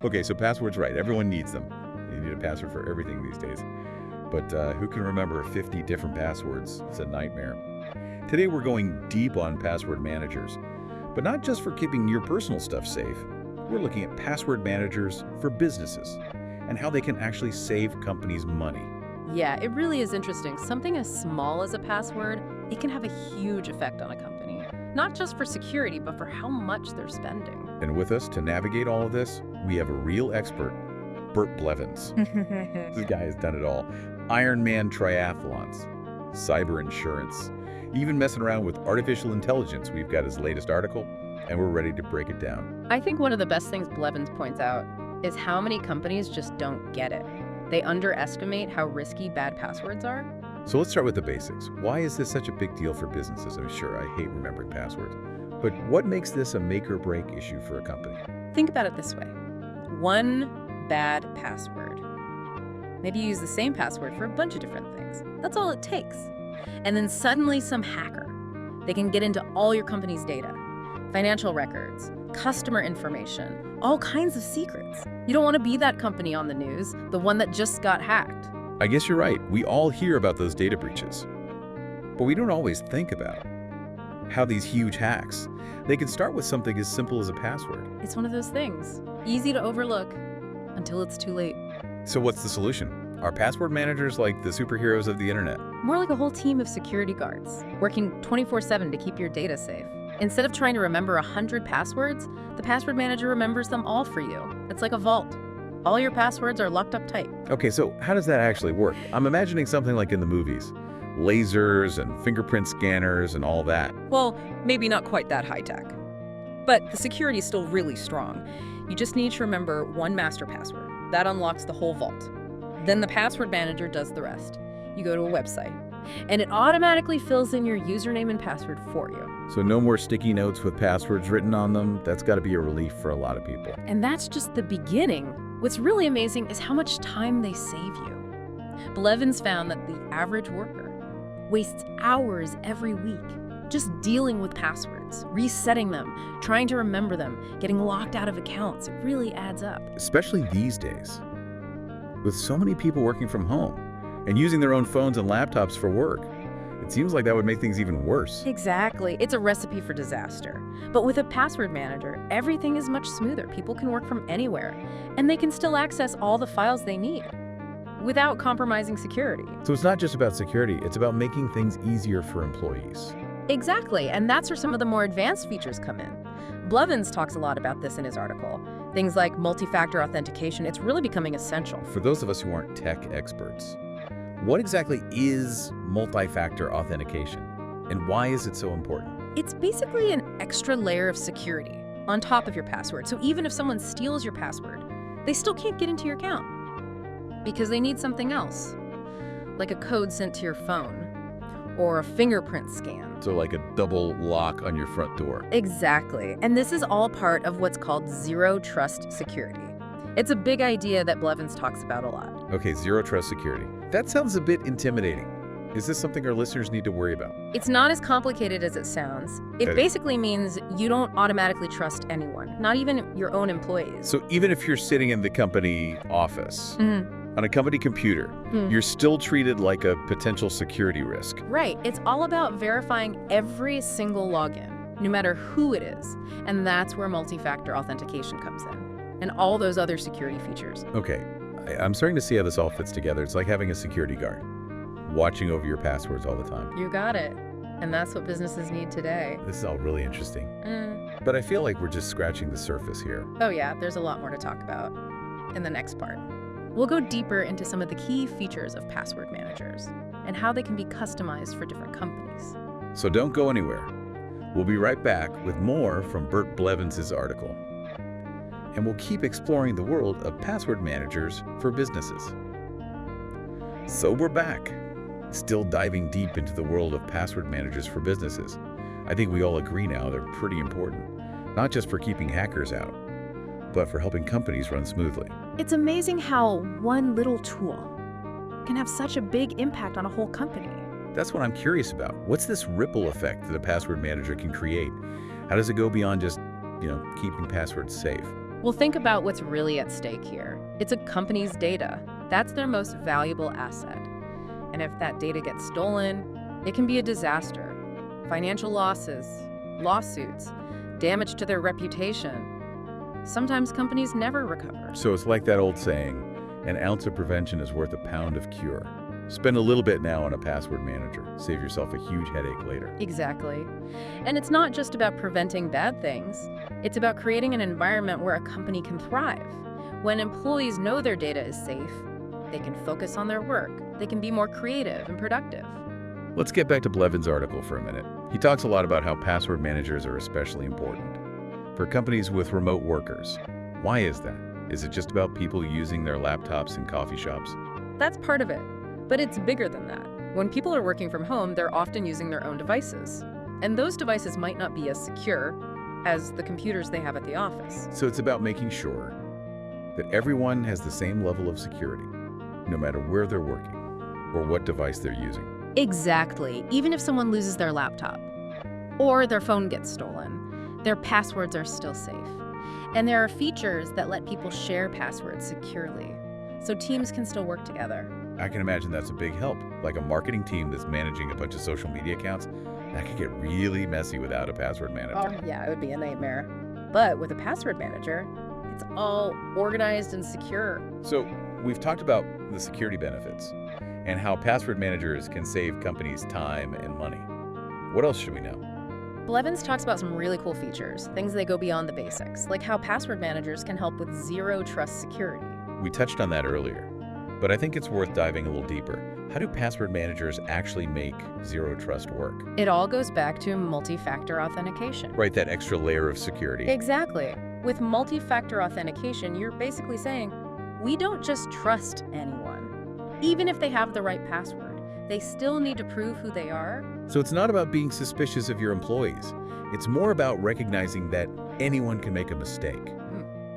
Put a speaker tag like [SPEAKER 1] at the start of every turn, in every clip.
[SPEAKER 1] Okay, so passwords, right. Everyone needs them. You need a password for everything these days. But who can remember 50 different passwords? It's a nightmare. Today we're going deep on password managers, but not just for keeping your personal stuff safe. We're looking at password managers for businesses and how they can actually save companies money.
[SPEAKER 2] Yeah, it really is interesting. Something as small as a password, it can have a huge effect on a company. Not just for security, but for how much they're spending.
[SPEAKER 1] And with us to navigate all of this, we have a real expert, Bert Blevins. This guy has done it all. Ironman triathlons, cyber insurance, even messing around with artificial intelligence. We've got his latest article, and we're ready to break it down.
[SPEAKER 2] I think one of the best things Blevins points out is how many companies just don't get it. They underestimate how risky bad passwords are.
[SPEAKER 1] So let's start with the basics. Why is this such a big deal for businesses? I'm sure I hate remembering passwords. But what makes this a make or break issue for a company?
[SPEAKER 2] Think about it this way. One bad password. Maybe you use the same password for a bunch of different things. That's all it takes. And then suddenly some hacker, they can get into all your company's data, financial records, customer information, all kinds of secrets. You don't want to be that company on the news, the one that just got hacked.
[SPEAKER 1] I guess you're right. We all hear about those data breaches. But we don't always think about how these huge hacks, they can start with something as simple as a password.
[SPEAKER 2] It's one of those things, easy to overlook until it's too late.
[SPEAKER 1] So what's the solution? Are password managers like the superheroes of the internet?
[SPEAKER 2] More like a whole team of security guards, working 24/7 to keep your data safe. Instead of trying to remember 100 passwords, the password manager remembers them all for you. It's like a vault. All your passwords are locked up tight.
[SPEAKER 1] Okay, so how does that actually work? I'm imagining something like in the movies. Lasers and fingerprint scanners and all that.
[SPEAKER 3] Well, maybe not quite that high tech. But the security is still really strong. You just need to remember one master password. That unlocks the whole vault. Then the password manager does the rest. You go to a website, and it automatically fills in your username and password for you.
[SPEAKER 1] So no more sticky notes with passwords written on them. That's got to be a relief for a lot of people.
[SPEAKER 2] And that's just the beginning. What's really amazing is how much time they save you. Blevins found that the average worker wastes hours every week just dealing with passwords, resetting them, trying to remember them, getting locked out of accounts. It really adds up.
[SPEAKER 1] Especially these days, with so many people working from home and using their own phones and laptops for work. It seems like that would make things even worse.
[SPEAKER 2] Exactly. It's a recipe for disaster. But with a password manager, everything is much smoother. People can work from anywhere, and they can still access all the files they need without compromising security.
[SPEAKER 1] So it's not just about security, it's about making things easier for employees.
[SPEAKER 2] Exactly, and that's where some of the more advanced features come in. Blevins talks a lot about this in his article. Things like multi-factor authentication, it's really becoming essential.
[SPEAKER 1] For those of us who aren't tech experts, what exactly is multi-factor authentication, and why is it so important?
[SPEAKER 2] It's basically an extra layer of security on top of your password. So even if someone steals your password, they still can't get into your account because they need something else, like a code sent to your phone or a fingerprint scan.
[SPEAKER 1] So like a double lock on your front door.
[SPEAKER 2] Exactly. And this is all part of what's called zero trust security. It's a big idea that Blevins talks about a lot.
[SPEAKER 1] Okay, zero trust security. That sounds a bit intimidating. Is this something our listeners need to worry about?
[SPEAKER 2] It's not as complicated as it sounds. It basically means you don't automatically trust anyone, not even your own employees.
[SPEAKER 1] So even if you're sitting in the company office, on a company computer, you're still treated like a potential security risk.
[SPEAKER 2] Right. It's all about verifying every single login, no matter who it is. And that's where multi-factor authentication comes in, and all those other security features.
[SPEAKER 1] Okay, I'm starting to see how this all fits together. It's like having a security guard watching over your passwords all the time.
[SPEAKER 2] You got it. And that's what businesses need today.
[SPEAKER 1] This is all really interesting. But I feel like we're just scratching the surface here.
[SPEAKER 2] Oh yeah, there's a lot more to talk about in the next part. We'll go deeper into some of the key features of password managers and how they can be customized for different companies.
[SPEAKER 1] So don't go anywhere. We'll be right back with more from Bert Blevins' article. And we'll keep exploring the world of password managers for businesses. So we're back, still diving deep into the world of password managers for businesses. I think we all agree now they're pretty important, not just for keeping hackers out, but for helping companies run smoothly.
[SPEAKER 2] It's amazing how one little tool can have such a big impact on a whole company.
[SPEAKER 1] That's what I'm curious about. What's this ripple effect that a password manager can create? How does it go beyond just, keeping passwords safe?
[SPEAKER 2] Well, think about what's really at stake here. It's a company's data. That's their most valuable asset. And if that data gets stolen, it can be a disaster. Financial losses, lawsuits, damage to their reputation. Sometimes companies never recover.
[SPEAKER 1] So it's like that old saying, an ounce of prevention is worth a pound of cure. Spend a little bit now on a password manager. Save yourself a huge headache later.
[SPEAKER 2] Exactly. And it's not just about preventing bad things. It's about creating an environment where a company can thrive. When employees know their data is safe, they can focus on their work. They can be more creative and productive.
[SPEAKER 1] Let's get back to Blevins' article for a minute. He talks a lot about how password managers are especially important for companies with remote workers. Why is that? Is it just about people using their laptops in coffee shops?
[SPEAKER 2] That's part of it, but it's bigger than that. When people are working from home, they're often using their own devices. And those devices might not be as secure as the computers they have at the office.
[SPEAKER 1] So it's about making sure that everyone has the same level of security, no matter where they're working or what device they're using.
[SPEAKER 2] Exactly. Even if someone loses their laptop or their phone gets stolen, their passwords are still safe. And there are features that let people share passwords securely, so teams can still work together.
[SPEAKER 1] I can imagine that's a big help, like a marketing team that's managing a bunch of social media accounts. That could get really messy without a password manager.
[SPEAKER 2] Oh, yeah, it would be a nightmare. But with a password manager, it's all organized and secure.
[SPEAKER 1] So we've talked about the security benefits and how password managers can save companies time and money. What else should we know?
[SPEAKER 2] Blevins talks about some really cool features, things that go beyond the basics, like how password managers can help with zero-trust security.
[SPEAKER 1] We touched on that earlier, but I think it's worth diving a little deeper. How do password managers actually make zero-trust work?
[SPEAKER 2] It all goes back to multi-factor authentication.
[SPEAKER 1] Right, that extra layer of security.
[SPEAKER 2] Exactly. With multi-factor authentication, you're basically saying, we don't just trust anyone. Even if they have the right password, they still need to prove who they are.
[SPEAKER 1] So it's not about being suspicious of your employees. It's more about recognizing that anyone can make a mistake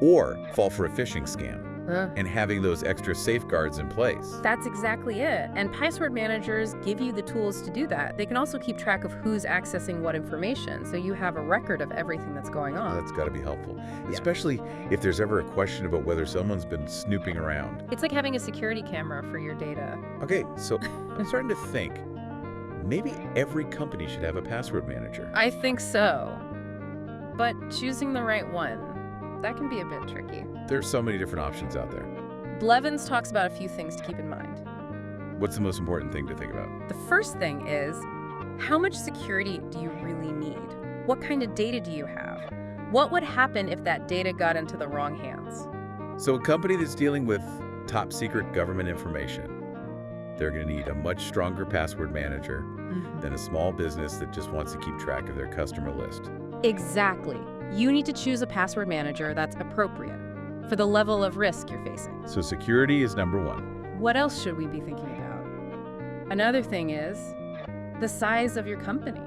[SPEAKER 1] or fall for a phishing scam and having those extra safeguards in place.
[SPEAKER 2] That's exactly it. And password managers give you the tools to do that. They can also keep track of who's accessing what information, so you have a record of everything that's going on.
[SPEAKER 1] That's got to be helpful, especially if there's ever a question about whether someone's been snooping around.
[SPEAKER 2] It's like having a security camera for your data.
[SPEAKER 1] Okay, so I'm starting to think maybe every company should have a password manager.
[SPEAKER 2] I think so. But choosing the right one, that can be a bit tricky.
[SPEAKER 1] There's so many different options out there.
[SPEAKER 2] Blevins talks about a few things to keep in mind.
[SPEAKER 1] What's the most important thing to think about?
[SPEAKER 2] The first thing is, how much security do you really need? What kind of data do you have? What would happen if that data got into the wrong hands?
[SPEAKER 1] So a company that's dealing with top secret government information, they're going to need a much stronger password manager than a small business that just wants to keep track of their customer list.
[SPEAKER 2] Exactly. You need to choose a password manager that's appropriate for the level of risk you're facing.
[SPEAKER 1] So security is number one.
[SPEAKER 2] What else should we be thinking about? Another thing is the size of your company.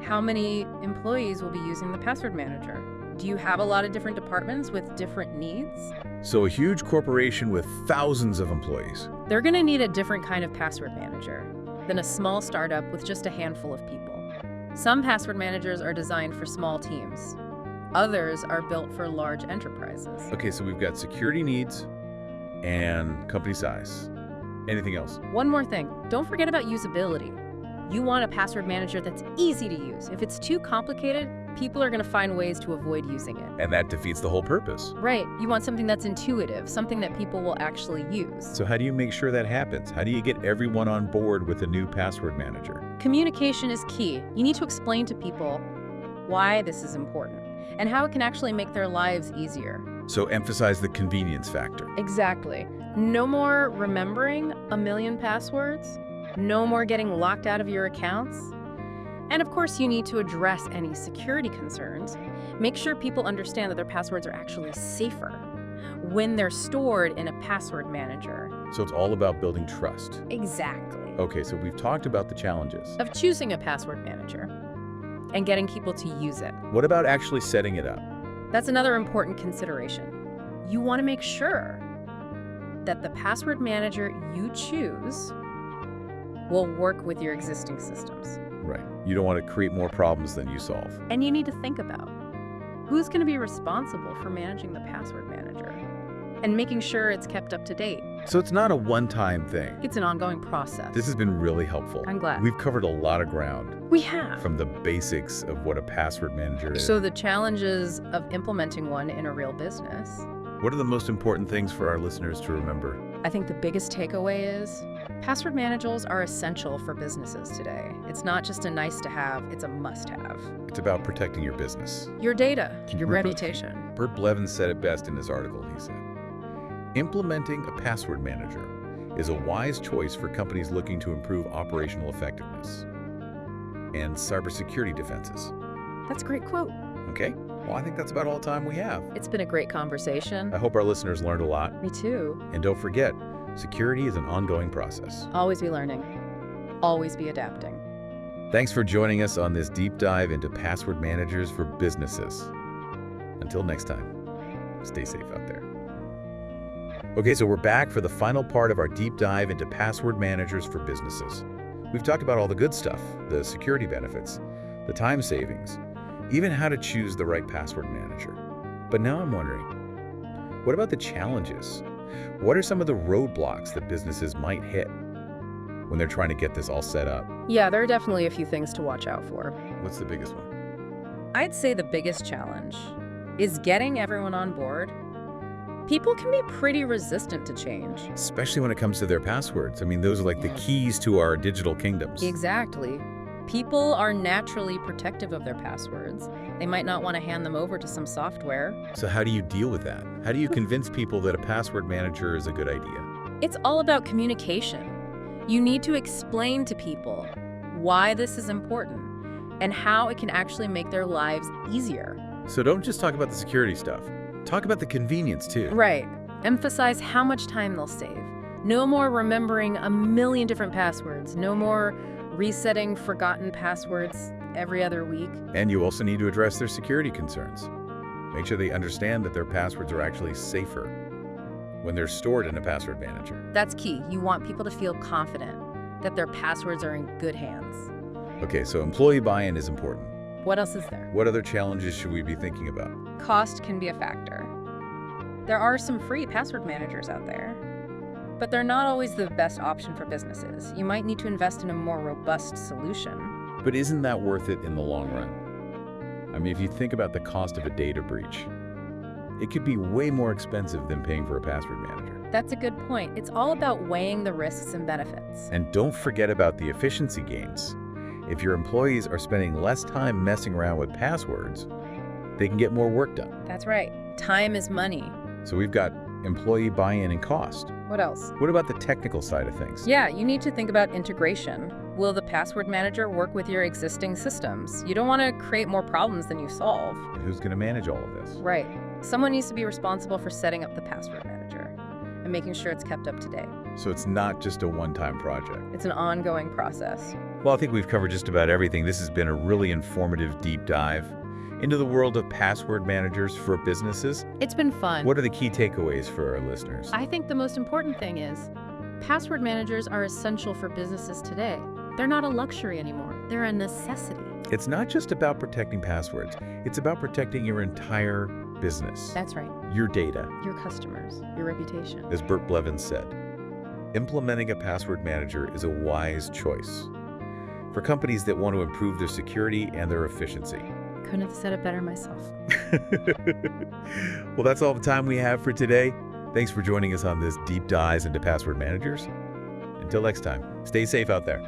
[SPEAKER 2] How many employees will be using the password manager? Do you have a lot of different departments with different needs?
[SPEAKER 1] So a huge corporation with thousands of employees.
[SPEAKER 2] They're going to need a different kind of password manager than a small startup with just a handful of people. Some password managers are designed for small teams. Others are built for large enterprises.
[SPEAKER 1] Okay, so we've got security needs and company size. Anything else?
[SPEAKER 2] One more thing, don't forget about usability. You want a password manager that's easy to use. If it's too complicated, people are going to find ways to avoid using it.
[SPEAKER 1] And that defeats the whole purpose.
[SPEAKER 2] Right. You want something that's intuitive, something that people will actually use.
[SPEAKER 1] So how do you make sure that happens? How do you get everyone on board with a new password manager?
[SPEAKER 2] Communication is key. You need to explain to people why this is important and how it can actually make their lives easier.
[SPEAKER 1] So emphasize the convenience factor.
[SPEAKER 2] Exactly. No more remembering a million passwords. No more getting locked out of your accounts. And of course, you need to address any security concerns. Make sure people understand that their passwords are actually safer when they're stored in a password manager.
[SPEAKER 1] So it's all about building trust.
[SPEAKER 2] Exactly.
[SPEAKER 1] Okay, so we've talked about the challenges
[SPEAKER 2] Of choosing a password manager and getting people to use it.
[SPEAKER 1] What about actually setting it up?
[SPEAKER 2] That's another important consideration. You want to make sure that the password manager you choose will work with your existing systems.
[SPEAKER 1] Right. You don't want to create more problems than you solve.
[SPEAKER 2] And you need to think about Who's going to be responsible for managing the password manager and making sure it's kept up to date?
[SPEAKER 1] So it's not a one-time thing.
[SPEAKER 2] It's an ongoing process.
[SPEAKER 1] This has been really helpful.
[SPEAKER 2] I'm glad.
[SPEAKER 1] We've covered a lot of ground,
[SPEAKER 2] We have.
[SPEAKER 1] from the basics of what a password manager is.
[SPEAKER 2] So the challenges of implementing one in a real business.
[SPEAKER 1] What are the most important things for our listeners to remember?
[SPEAKER 2] I think the biggest takeaway is password managers are essential for businesses today. It's not just a nice to have, it's a must have.
[SPEAKER 1] It's about protecting your business.
[SPEAKER 2] Your data, your
[SPEAKER 1] Bert-
[SPEAKER 2] reputation.
[SPEAKER 1] Bert Blevins said it best in his article. He said, implementing a password manager is a wise choice for companies looking to improve operational effectiveness and cybersecurity defenses.
[SPEAKER 2] That's a great quote.
[SPEAKER 1] Okay, well, I think that's about all the time we have.
[SPEAKER 2] It's been a great conversation.
[SPEAKER 1] I hope our listeners learned a lot.
[SPEAKER 2] Me too.
[SPEAKER 1] And don't forget, security is an ongoing process.
[SPEAKER 2] Always be learning. Always be adapting.
[SPEAKER 1] Thanks for joining us on this deep dive into password managers for businesses. Until next time, stay safe out there. Okay, so we're back for the final part of our deep dive into password managers for businesses. We've talked about all the good stuff, the security benefits, the time savings, even how to choose the right password manager. But now I'm wondering, what about the challenges? What are some of the roadblocks that businesses might hit when they're trying to get this all set up?
[SPEAKER 2] Yeah, there are definitely a few things to watch out for.
[SPEAKER 1] What's the biggest one?
[SPEAKER 2] I'd say the biggest challenge is getting everyone on board. People can be pretty resistant to change.
[SPEAKER 1] Especially when it comes to their passwords. I mean, those are like the keys to our digital kingdoms.
[SPEAKER 2] Exactly. People are naturally protective of their passwords. They might not want to hand them over to some software.
[SPEAKER 1] So how do you deal with that? How do you convince people that a password manager is a good idea?
[SPEAKER 2] It's all about communication. You need to explain to people why this is important and how it can actually make their lives easier.
[SPEAKER 1] So don't just talk about the security stuff. Talk about the convenience too.
[SPEAKER 2] Right. Emphasize how much time they'll save. No more remembering a million different passwords. No more resetting forgotten passwords every other week.
[SPEAKER 1] And you also need to address their security concerns. Make sure they understand that their passwords are actually safer when they're stored in a password manager.
[SPEAKER 2] That's key. You want people to feel confident that their passwords are in good hands.
[SPEAKER 1] Okay, so employee buy-in is important.
[SPEAKER 2] What else is there?
[SPEAKER 1] What other challenges should we be thinking about?
[SPEAKER 2] Cost can be a factor. There are some free password managers out there, but they're not always the best option for businesses. You might need to invest in a more robust solution.
[SPEAKER 1] But isn't that worth it in the long run? I mean, if you think about the cost of a data breach, it could be way more expensive than paying for a password manager.
[SPEAKER 2] That's a good point. It's all about weighing the risks and benefits.
[SPEAKER 1] And don't forget about the efficiency gains. If your employees are spending less time messing around with passwords, they can get more work done.
[SPEAKER 2] That's right. Time is money.
[SPEAKER 1] So we've got employee buy-in and cost.
[SPEAKER 2] What else?
[SPEAKER 1] What about the technical side of things?
[SPEAKER 2] Yeah, you need to think about integration. Will the password manager work with your existing systems? You don't want to create more problems than you solve.
[SPEAKER 1] And who's going to manage all of this?
[SPEAKER 2] Right. Someone needs to be responsible for setting up the password manager and making sure it's kept up to date.
[SPEAKER 1] So it's not just a one-time project.
[SPEAKER 2] It's an ongoing process.
[SPEAKER 1] Well, I think we've covered just about everything. This has been a really informative deep dive into the world of password managers for businesses.
[SPEAKER 2] It's been fun.
[SPEAKER 1] What are the key takeaways for our listeners?
[SPEAKER 2] I think the most important thing is password managers are essential for businesses today. They're not a luxury anymore. They're a necessity.
[SPEAKER 1] It's not just about protecting passwords. It's about protecting your entire business.
[SPEAKER 2] That's right.
[SPEAKER 1] Your data.
[SPEAKER 2] Your customers, your reputation.
[SPEAKER 1] As Bert Blevins said, implementing a password manager is a wise choice for companies that want to improve their security and their efficiency.
[SPEAKER 2] Couldn't have said it better myself.
[SPEAKER 1] Well, that's all the time we have for today. Thanks for joining us on this deep dive into password managers. Until next time, stay safe out there.